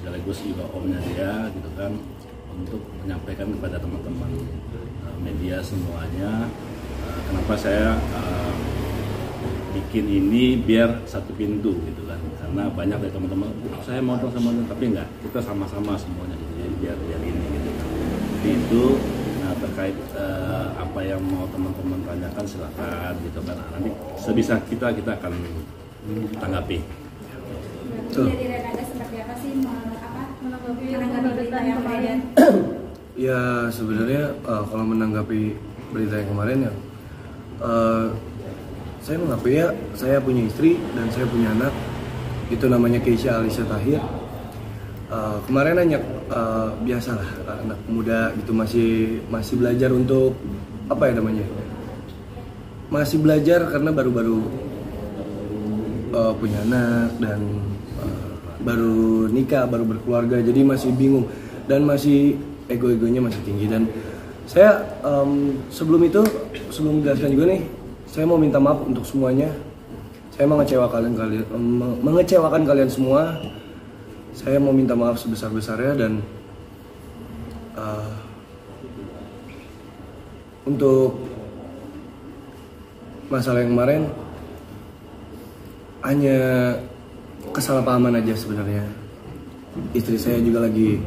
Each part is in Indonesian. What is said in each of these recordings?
sekaligus juga omnya dia gitu kan, untuk menyampaikan kepada teman-teman media semuanya kenapa saya bikin ini biar satu pintu gitu kan, karena banyak dari teman-teman saya mau dong sama tapi enggak, kita sama-sama semuanya gitu, jadi biar ini gitu kan. Jadi itu terkait apa yang mau teman-teman tanyakan silakan gitu kan, nanti sebisa kita akan tanggapi. Dari Renanda seperti apa sih menanggapi berita yang kemarin? Ya sebenarnya kalau menanggapi berita yang kemarin ya saya mengakui ya, saya punya istri dan saya punya anak, itu namanya Keisha Alicia Tahir. Kemarin hanya biasalah anak muda gitu, masih belajar untuk apa ya namanya, masih belajar karena baru punya anak dan baru nikah, baru berkeluarga, jadi masih bingung dan masih ego-egonya masih tinggi. Dan saya sebelum menjelaskan juga nih, saya mau minta maaf untuk semuanya. Saya mengecewakan kalian semua. Saya mau minta maaf sebesar-besarnya dan untuk masalah yang kemarin hanya kesalahpahaman aja sebenarnya. Istri saya juga lagi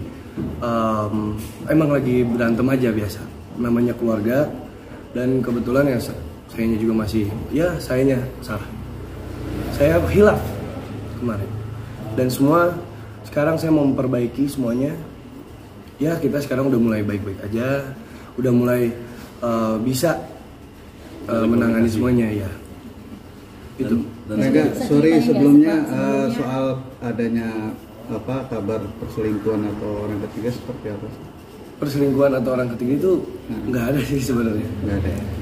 emang lagi berantem aja biasa, namanya keluarga, dan kebetulan ya sayanya juga masih, ya sayanya salah, saya hilaf kemarin dan semua. Sekarang saya mau memperbaiki semuanya. Ya kita sekarang udah mulai baik-baik aja, udah mulai bisa menangani semuanya ya. Itu. Mega, sorry sebelumnya soal adanya kabar perselingkuhan atau orang ketiga seperti apa? Perselingkuhan atau orang ketiga itu nggak ada sih sebenarnya.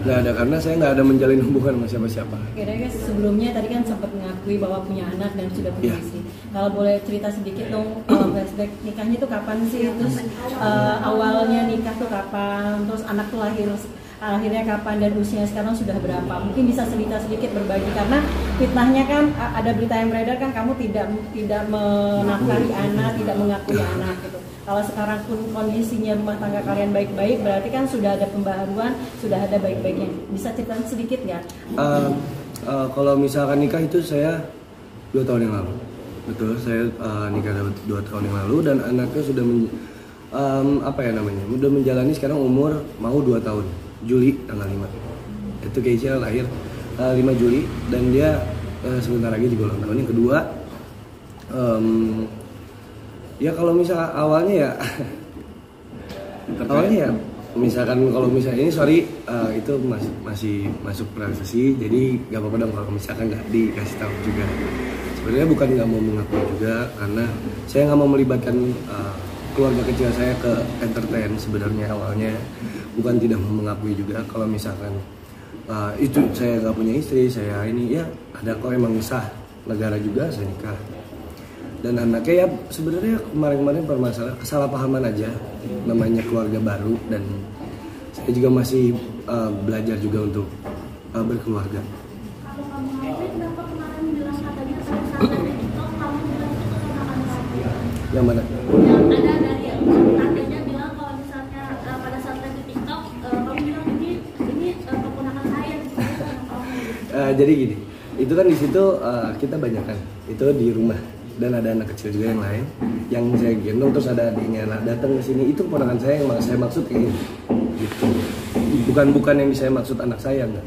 Nggak ada karena saya nggak ada menjalin hubungan sama siapa-siapa. Oke, guys, sebelumnya tadi kan sempat mengakui bahwa punya anak dan sudah punya istri. Kalau boleh cerita sedikit dong, flashback nikahnya itu kapan sih? Terus awalnya nikah tuh kapan? Terus anak tuh akhirnya kapan dan usianya sekarang sudah berapa? Mungkin bisa cerita sedikit berbagi, karena fitnahnya kan ada berita yang beredar kan kamu tidak menafkahi anak, tidak mengakui anak gitu. Kalau sekarang pun kondisinya rumah tangga kalian baik-baik, berarti kan sudah ada pembaharuan, sudah ada baik-baiknya. Bisa cerita sedikit ya? Kalau misalkan nikah itu saya 2 tahun yang lalu. Betul, saya nikah 2 tahun yang lalu dan anaknya sudah udah menjalani sekarang umur mau 2 tahun. Juli tanggal 5. Itu Keisha lahir 5 Juli dan dia sebentar lagi juga ulang tahun. Yang kedua, ya kalau misal awalnya ya misalkan kalau misalnya ini itu masih masuk privasi, jadi nggak apa-apa dong kalau misalkan nggak dikasih tahu juga. Sebenarnya bukan nggak mau mengakui juga, karena saya nggak mau melibatkan keluarga kecil saya ke entertain. Sebenarnya awalnya bukan tidak mau mengakui juga kalau misalkan itu saya nggak punya istri, saya ini ya ada kok emang sah negara juga saya nikah. Dan anaknya ya sebenarnya kemarin permasalahan kesalahpahaman aja, namanya keluarga baru dan saya juga masih belajar juga untuk berkeluarga. Kalau kamu ngakui, kenapa kemarin bilang katanya sampai di TikTok kamu bilang keponakan kamu? Yang mana? Yang ada dari tantenya bilang kalau misalnya pada saat di TikTok kamu bilang ini keponakan saya kamu. Jadi gini, itu kan di situ kita banyak kan, itu di rumah. Dan ada anak kecil juga yang lain yang saya gendong, terus ada adiknya datang ke sini, itu keponakan saya yang saya maksud kayak gitu. Bukan yang saya maksud anak saya enggak.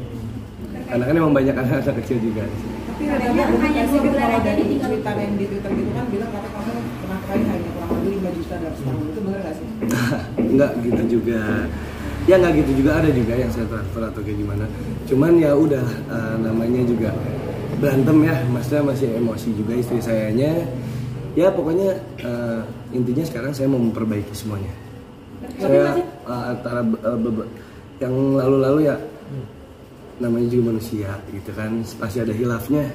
Karena kan emang banyak anak kecil juga. Tapi adanya hanya sih dari cerita yang di Twitter gitu kan bilang kata kamu pernah kali hanya kurang lebih 5 juta dalam setahun, itu benar nggak sih? Enggak gitu juga. Ya nggak gitu juga, ada juga yang saya transfer atau kayak gimana. Cuman ya udah namanya juga berantem ya, maksudnya masih emosi juga istri sayanya. Ya pokoknya intinya sekarang saya mau memperbaiki semuanya. Saya antara yang lalu-lalu ya namanya juga manusia gitu kan, pasti ada hilafnya.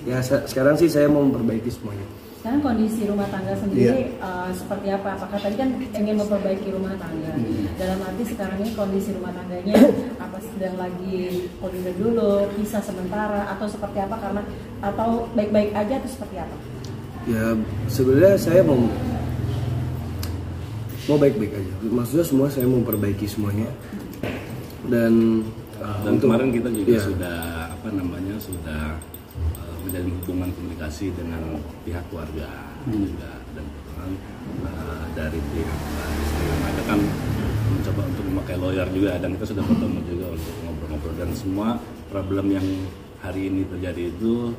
Ya sekarang sih saya mau memperbaiki semuanya. Sekarang kondisi rumah tangga sendiri seperti apa? Apakah tadi kan ingin memperbaiki rumah tangga? Dalam arti sekarang ini kondisi rumah tangganya apa sedang lagi kondisi dulu, pisah sementara atau seperti apa? Karena atau baik-baik aja atau seperti apa? Ya sebenarnya saya mau mau baik-baik aja. Maksudnya semua saya mau perbaiki semuanya. Dan kemarin kita juga sudah sudah menjalin hubungan komunikasi dengan pihak keluarga juga, dan dari pihak ada kan mencoba untuk memakai lawyer juga, dan kita sudah bertemu juga untuk ngobrol-ngobrol, dan semua problem yang hari ini terjadi itu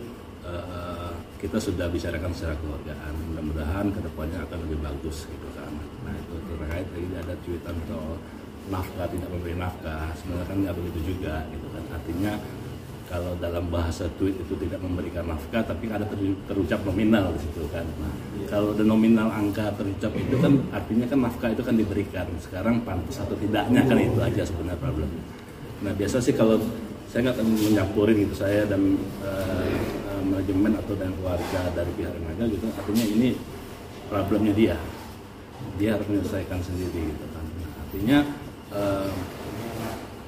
kita sudah bicarakan secara keluargaan. Mudah-mudahan kedepannya akan lebih bagus gitu kan. Nah itu terkait lagi ada cuitan soal nafkah, tidak memberi nafkah, sebenarnya kan nggak begitu juga gitu kan. Artinya kalau dalam bahasa tweet itu tidak memberikan nafkah, tapi ada terucap nominal di situ kan. Nah, kalau ada nominal angka terucap itu kan artinya kan nafkah itu kan diberikan. Sekarang pantas atau tidaknya kan itu aja sebenarnya problemnya. Nah biasa sih kalau saya nggak menyampurin gitu, saya dan manajemen atau dan keluarga dari pihak Renaga gitu, artinya ini problemnya dia harus menyelesaikan sendiri gitu kan. Nah, artinya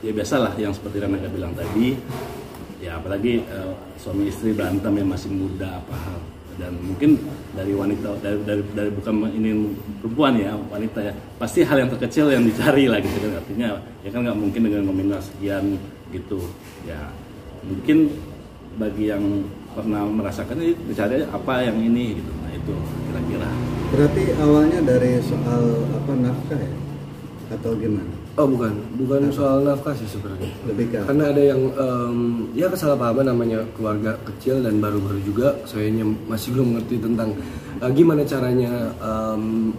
ya biasalah yang seperti Renaga bilang tadi, ya apalagi suami istri berantem yang masih muda apa hal, dan mungkin dari wanita dari bukan ini perempuan ya, wanita ya, pasti hal yang terkecil yang dicari lah gitu kan. Artinya ya kan nggak mungkin dengan nominal sekian gitu ya, mungkin bagi yang pernah merasakan ini dicari apa yang ini gitu. Nah itu kira-kira. Berarti awalnya dari soal nafkah ya atau gimana? Oh bukan soal nafkah sih sebenarnya. Lebih ke karena ada yang ya kesalahpahaman, namanya keluarga kecil dan baru-baru juga saya masih belum mengerti tentang gimana caranya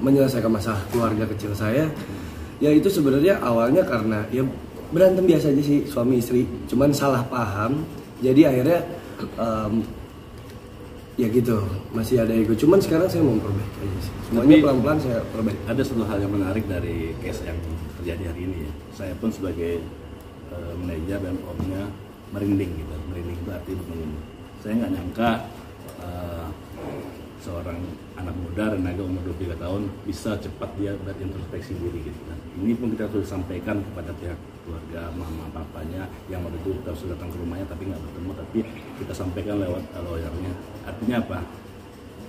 menyelesaikan masalah keluarga kecil saya. Ya itu sebenarnya awalnya karena ya berantem biasa aja sih suami istri, cuman salah paham. Jadi akhirnya ya gitu, masih ada ego. Cuman sekarang saya mau memperbaiki aja sih. Semuanya pelan-pelan saya perbaiki. Ada satu hal yang menarik dari case yang terjadi hari ini ya. Saya pun sebagai manajer dan omnya merinding gitu. Merinding itu artinya begini. Saya nggak nyangka seorang anak muda Renaga umur 23 tahun bisa cepat dia berintrospeksi diri gitu kan. Ini pun kita sudah sampaikan kepada pihak keluarga, mama papanya yang waktu itu kita sudah datang ke rumahnya tapi nggak bertemu, tapi kita sampaikan lewat lawyernya. Artinya apa?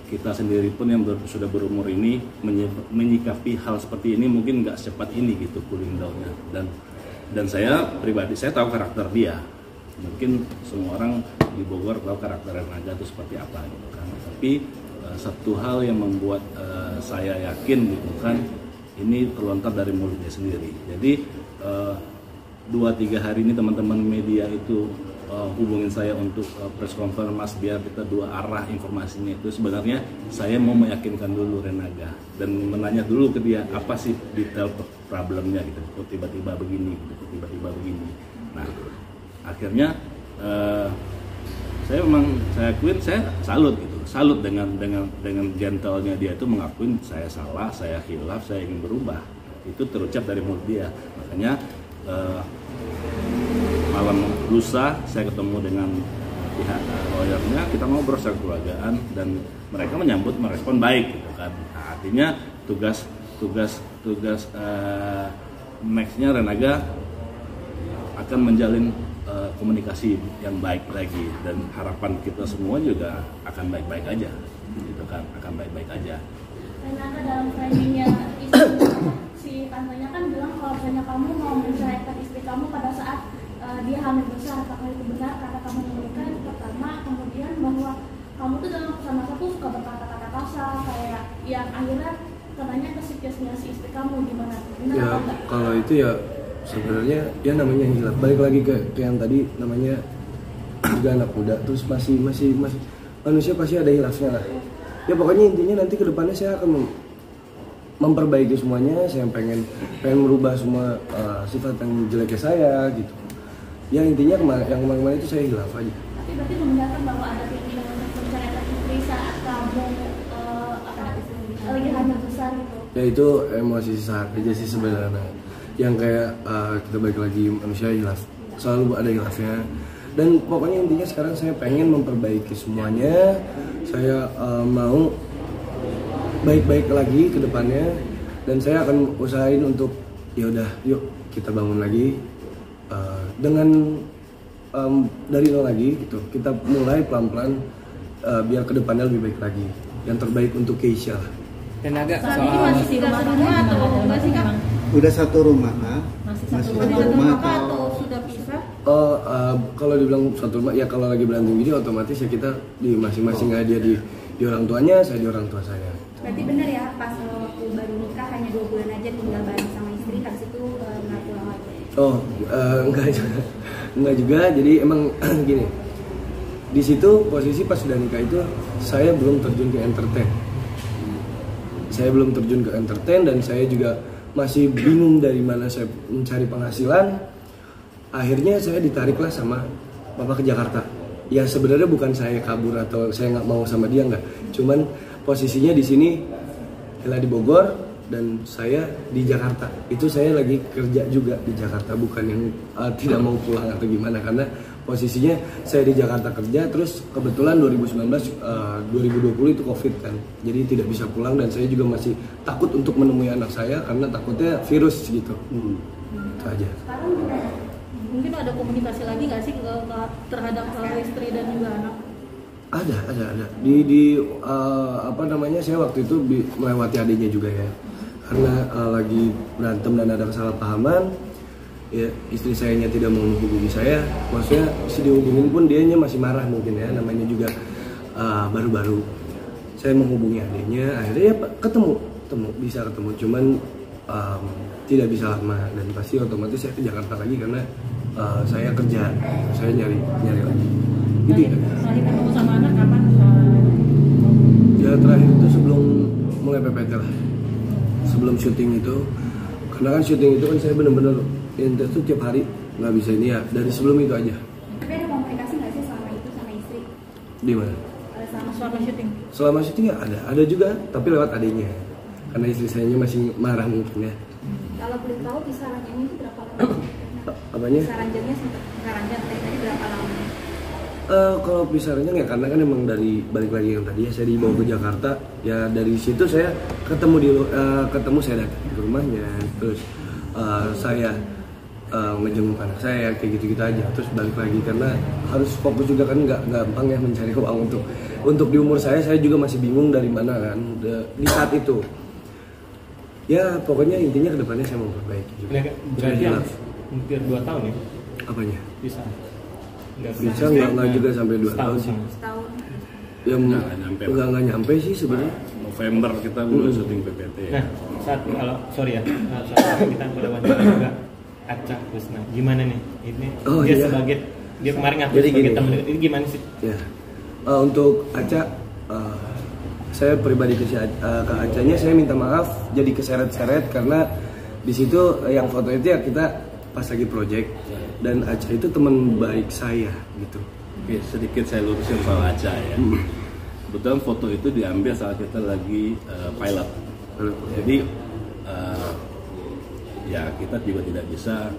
Kita sendiri pun yang sudah berumur ini menyikapi hal seperti ini mungkin nggak secepat ini gitu cooling down-nya. Dan saya pribadi, saya tahu karakter dia. Mungkin semua orang di Bogor tahu karakter Renaga itu seperti apa gitu kan. Tapi satu hal yang membuat saya yakin gitu kan, ini terlontar dari mulutnya sendiri. Jadi 2-3 hari ini teman-teman media itu hubungin saya untuk press conference, Mas, biar kita dua arah informasinya. Itu sebenarnya saya mau meyakinkan dulu Renaga dan menanya dulu ke dia apa sih detail problemnya gitu, kok tiba-tiba begini gitu, kok tiba-tiba begini. Nah akhirnya saya akuin, saya salut dengan gentlenya dia itu mengakuin saya salah, saya khilaf, saya ingin berubah. Itu terucap dari mulut dia. Makanya malam lusa saya ketemu dengan pihak lawyernya, kita ngobrol secara keluargaan dan mereka merespon baik gitu kan. Nah, artinya tugas nextnya Renaga akan menjalin komunikasi yang baik lagi, dan harapan kita semua juga akan baik-baik aja gitu kan, akan baik-baik aja. Renaga dalam framingnya istri, si tantenya kan bilang kalau misalnya kamu mau menceraikan istri kamu pada saat dia hamil besar, apakah itu benar kata kamu menikah? Itu pertama. Kemudian bahwa kamu tuh dalam masa tuh suka berkata-kata kasar kayak yang akhirnya katanya ke psikisnya si istri kamu gimana? Ya kalau itu ya sebenarnya ya namanya hilaf. Balik lagi ke yang tadi, namanya juga anak muda, terus masih manusia pasti ada hilafnya lah. Ya pokoknya intinya nanti kedepannya saya akan memperbaiki semuanya. Saya pengen merubah semua sifat yang jeleknya saya gitu. Ya intinya yang kemarin itu saya hilaf aja. Tapi berarti membenarkan bahwa ada keinginan untuk menceraikan istri saat kamu lagi hamil besar gitu? Ya itu emosi sesaat aja sih sebenarnya. Yang kayak kita balik lagi, manusia hilaf, selalu ada hilafnya. Dan pokoknya intinya sekarang saya pengen memperbaiki semuanya. Saya mau baik-baik lagi ke depannya, dan saya akan usahain untuk ya udah yuk kita bangun lagi dengan dari nol lagi gitu. Kita mulai pelan-pelan biar ke depannya lebih baik lagi. Yang terbaik untuk Keisha lah. Tenaga Saat ini soal masih tinggal serumah atau enggak sih, Kak? Udah satu rumah kah? Masih Masih satu Masih satu satu rumah rumah kah atau atau sudah pisah? Kalau dibilang satu rumah ya, kalau lagi berantem gini otomatis ya kita di masing-masing, dia di orang tuanya, saya di orang tua saya. Berarti benar ya, pas waktu baru nikah hanya 2 bulan aja tinggal bareng sama istri, habis itu nggak pulang lagi. Enggak juga. Jadi emang gini, di situ posisi pas sudah nikah itu saya belum terjun ke entertain. Dan saya juga masih bingung dari mana saya mencari penghasilan. Akhirnya saya ditariklah sama Bapak ke Jakarta. Ya sebenarnya bukan saya kabur atau saya nggak mau sama dia, nggak. Cuman posisinya di sini, Ella di Bogor dan saya di Jakarta. Itu saya lagi kerja juga di Jakarta, bukan yang tidak mau pulang atau gimana. Karena posisinya saya di Jakarta kerja, terus kebetulan 2020 itu COVID kan. Jadi tidak bisa pulang dan saya juga masih takut untuk menemui anak saya karena takutnya virus gitu. Itu aja. Sekarang mungkin ada komunikasi lagi nggak sih terhadap istri dan juga anak? Ada. Saya waktu itu melewati adiknya juga ya. Karena lagi berantem dan ada kesalahpahaman, ya istri sayanya tidak mau menghubungi saya. Maksudnya si dihubungin pun dianya masih marah mungkin ya, namanya juga baru-baru. Saya menghubungi adiknya, akhirnya ya bisa ketemu, cuman tidak bisa lama dan pasti otomatis saya ke Jakarta lagi karena saya kerja, saya nyari lagi. Gitu ya. Terakhir ketemu sama anak kapan? Ya terakhir itu sebelum mulai PPT lah, sebelum syuting itu, karena kan syuting itu kan saya bener-bener intens tuh tiap hari, nggak bisa ini ya, dari sebelum itu aja. Tapi ada komunikasi nggak sih selama itu sama istri? Di mana? Selama syuting? Selama syuting ya ada juga, tapi lewat adiknya, karena istri saya masih marah mungkin ya. Kalau boleh tahu kisarannya itu berapa lama? Apanya? Kisarannya tadi berapa lama? Kalau pisarannya nggak, karena kan emang dari balik lagi yang tadi ya, saya dibawa ke Jakarta ya, dari situ saya ketemu saya datang ke rumahnya, terus saya ngejenguk anak saya kayak gitu aja, terus balik lagi karena harus fokus juga kan, nggak gampang ya mencari uang untuk di umur saya juga masih bingung dari mana kan di saat itu ya. Pokoknya intinya kedepannya saya mau perbaiki juga. Berarti hampir 2 tahun ya? Apanya? Bisa nggak juga sampai 2 tahun sih. Setahun. Ya nggak nyampe sih sebenarnya. November kita mulai syuting PPT. Nah, saat kita udah wawancara juga Acha Kusna, gimana nih? Ini dia sebagai dia kemarin ngaku sebagai teman, ini gimana sih? Ya, untuk Acha, saya pribadi ke Achanya saya minta maaf jadi keseret-seret karena di situ yang foto itu ya kita pas lagi project dan Acha itu teman baik saya gitu. Oke, sedikit saya lurusin soal Acha ya. Kebetulan foto itu diambil saat kita lagi pilot. Jadi ya kita juga tidak bisa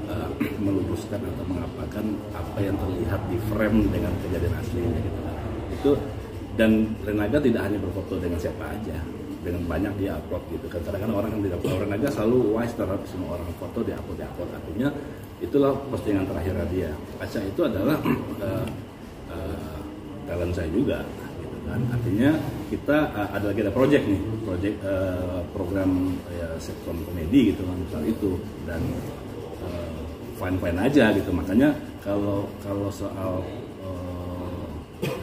meluruskan atau mengapakan apa yang terlihat di frame dengan kejadian aslinya gitu. Itu dan Renaga tidak hanya berfoto dengan siapa aja, dengan banyak dia upload gitu kan. Kadang-kadang orang yang tidak upload, Renaga selalu wise terhadap semua orang foto di upload. Artinya itulah postingan terakhirnya dia. Acha itu adalah talent saya juga gitu kan. Artinya kita ada project program ya sitcom komedi gitu kan soal itu, dan fine aja gitu. Makanya kalau soal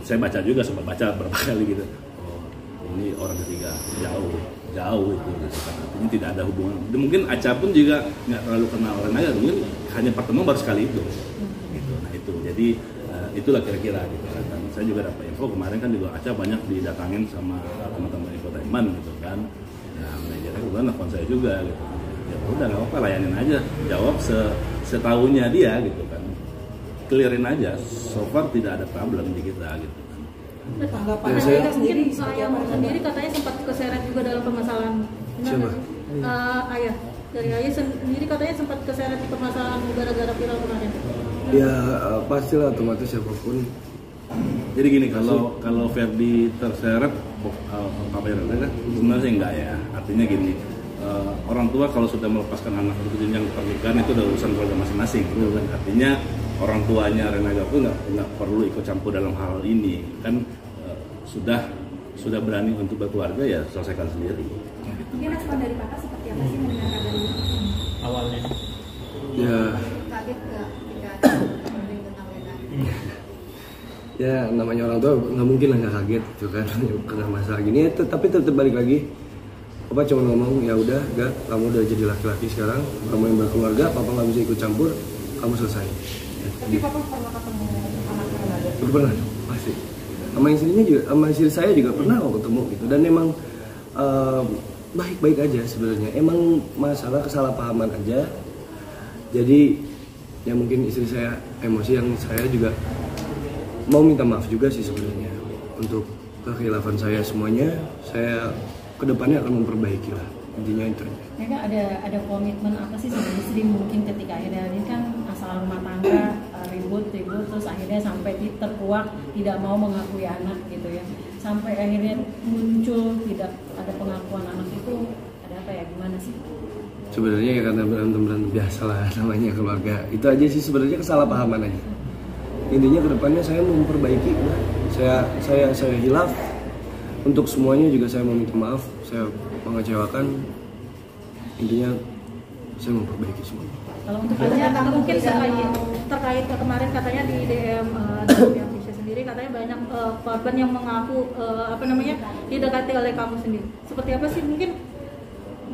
saya baca juga, sempat baca berapa kali gitu, ini orang ketiga jauh itu gitu kan. Artinya tidak ada hubungan. Mungkin Acha pun juga nggak terlalu kenal Renaga, mungkin hanya pertemuan baru sekali itu gitu. Nah itu jadi itulah kira-kira gitu kan. Dan saya juga dapat info kemarin kan juga Acha banyak didatangin sama teman-teman infotainment gitu kan. Nah manajernya kebetulan nelfon saya juga gitu. Ya udah nggak apa-apa, layanin aja, jawab setahunya dia gitu kan, clearin aja. So far tidak ada problem di kita gitu kan. Tanggapan Ya, saya Mungkin sendiri ayah sendiri katanya sempat keseret juga dalam permasalahan. Siapa? Ayah dari ayah sendiri katanya sempat keseret di permasalahan gara-gara viral kemarin. Ya pastilah, otomatis siapapun. Jadi gini, kalau Ferdi terseret apa yang ada, sebenarnya enggak ya. Artinya gini, orang tua kalau sudah melepaskan anak ke jenjang pernikahan itu udah urusan keluarga masing-masing gitu kan. Artinya orang tuanya Renaga pun nggak perlu ikut campur dalam hal ini kan. Sudah sudah berani untuk berkeluarga ya selesaikan sendiri. Mungkin respon dari kakak seperti apa sih mendengar kabar ini? Awalnya Ya, Kaget nggak ketika dengerin tentang Lena? ya namanya orang tua nggak mungkin lah nggak kaget gitu kan kena masalah gini ya, tapi tetap balik lagi. Papa cuma ngomong ya udah, gak, kamu udah jadi laki-laki sekarang, kamu yang berkeluarga, papa nggak bisa ikut campur, kamu selesai. Tapi papa pernah ketemu anaknya Nada? Pernah, pasti. Sama istrinya juga, sama istri saya juga pernah kok ketemu gitu. Dan emang baik-baik aja sebenarnya. Emang masalah kesalahpahaman aja. Jadi ya mungkin istri saya emosi, yang saya juga mau minta maaf juga sih sebenarnya untuk kekhilafan saya semuanya. Saya kedepannya akan memperbaiki lah, intinya itu aja. Mereka ada komitmen apa sih sama istri mungkin ketika akhirnya ini kan asal rumah tangga ribut terus akhirnya sampai terkuak tidak mau mengakui anak gitu ya, sampai akhirnya muncul tidak ada pengakuan anak itu, ada apa ya, gimana sih? Sebenarnya ya karena berantem biasa lah namanya keluarga. Itu aja sih sebenarnya, kesalahpahaman aja. Intinya kedepannya saya mau memperbaiki. Saya hilaf. Untuk semuanya juga saya meminta maaf. Saya mengecewakan. Intinya saya memperbaiki semuanya. Kalau untuk katanya mungkin terkait kemarin katanya di DM dari pihak Fisya sendiri katanya banyak korban yang mengaku didekati oleh kamu sendiri. Seperti apa sih mungkin?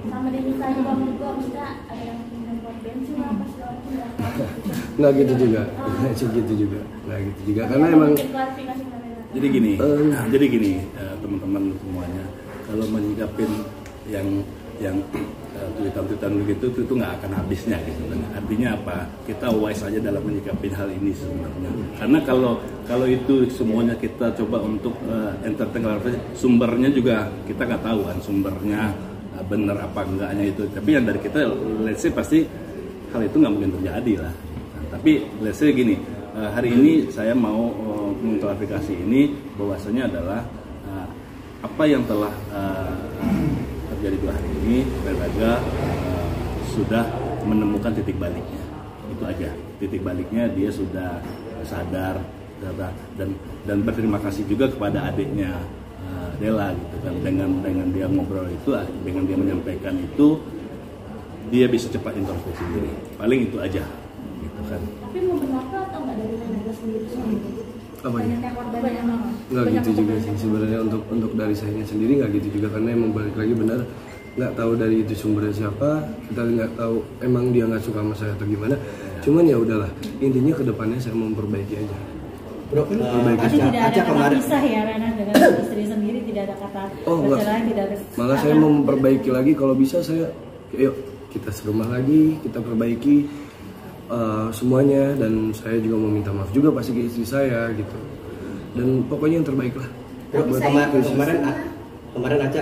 Sama dinikahi kamu juga, maksudnya ada yang minum buat bensin apa segala macam. Nggak gitu juga, karena emang Jadi gini teman-teman semuanya, kalau menyikapin yang tweetan begitu itu nggak akan habisnya gitu kan. Artinya apa? Kita wise aja dalam menyikapin hal ini sebenarnya. Karena kalau itu semuanya kita coba untuk entertain, sumbernya juga kita nggak tahu kan sumbernya benar apa enggaknya itu. Tapi yang dari kita, let's say pasti hal itu nggak mungkin terjadi lah. Tapi let's say gini, hari ini saya mau mengklarifikasi ini bahwasanya adalah apa yang telah terjadi 2 hari ini, Berbaga sudah menemukan titik baliknya. Itu aja, titik baliknya dia sudah sadar dan berterima kasih juga kepada adiknya Della gitu kan, dengan dia ngobrol itu, dengan dia menyampaikan itu, dia bisa cepat introspeksi diri. Paling itu aja gitu kan. Tapi mau berapa atau nggak dari Nada sendiri? Apanya? Nggak gitu juga sih sebenarnya, untuk dari saya sendiri nggak gitu juga, karena emang balik lagi benar nggak tahu dari itu sumbernya siapa, kita nggak tahu emang dia nggak suka sama saya atau gimana. Cuman ya udahlah, intinya kedepannya saya mau memperbaiki aja. Bro, tapi tidak ada kata pisah ya Rana dengan istri sendiri, tidak ada kata bercerai, tidak ada. Malah saya mau memperbaiki lagi, kalau bisa saya yuk kita serumah lagi, kita perbaiki semuanya, dan saya juga mau minta maaf juga pasti ke istri saya gitu, dan pokoknya yang terbaik lah. Kemarin Aca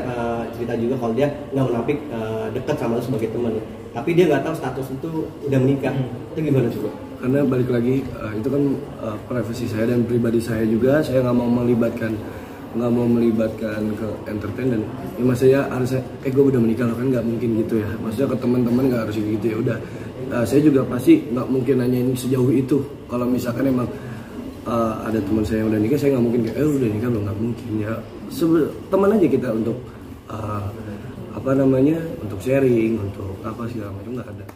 cerita juga kalau dia nggak menapik dekat sama lu sebagai teman, tapi dia nggak tahu status itu udah menikah. Itu gimana coba? Karena balik lagi itu kan privasi saya dan pribadi saya juga, saya nggak mau melibatkan ke entertain, dan ya maksudnya harusnya gue udah menikah loh kan, nggak mungkin gitu ya, maksudnya ke teman-teman nggak harus gitu ya udah. Saya juga pasti nggak mungkin nanyain sejauh itu. Kalau misalkan emang ada teman saya yang udah nikah, saya nggak mungkin kayak udah nikah loh, nggak mungkin ya. Teman aja kita untuk untuk sharing, untuk apa segala macam, nggak ada.